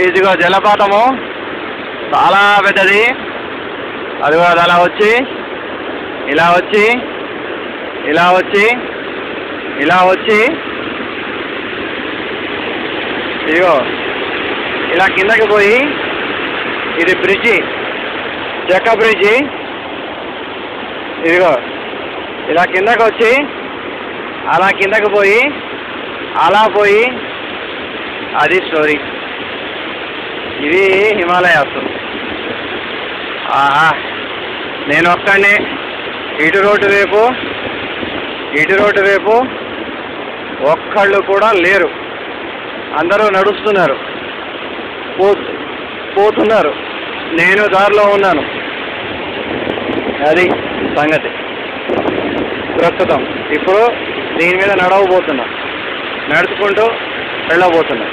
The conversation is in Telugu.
ఇదిగో జలపాతము చాలా పెద్దది. అదిగో అది అలా వచ్చి ఇలా వచ్చి ఇలా వచ్చి ఇలా వచ్చి ఇదిగో ఇలా కిందకి పోయి ఇది బ్రిడ్జి, చెక్క బ్రిడ్జి. ఇదిగో ఇలా కిందకి వచ్చి అలా కిందకి పోయి అలా పోయి అది స్టోరీ. ఇది హిమాలయాస్. నేను ఒక్కడినే ఇటు రోడ్డు వైపు ఒక్కళ్ళు కూడా లేరు. అందరూ నడుస్తున్నారు, పోతున్నారు. నేను దారిలో ఉన్నాను. అది సంగతి. ప్రస్తుతం ఇప్పుడు దీని మీద నడవబోతున్నా, నడుచుకుంటూ వెళ్ళబోతున్నా.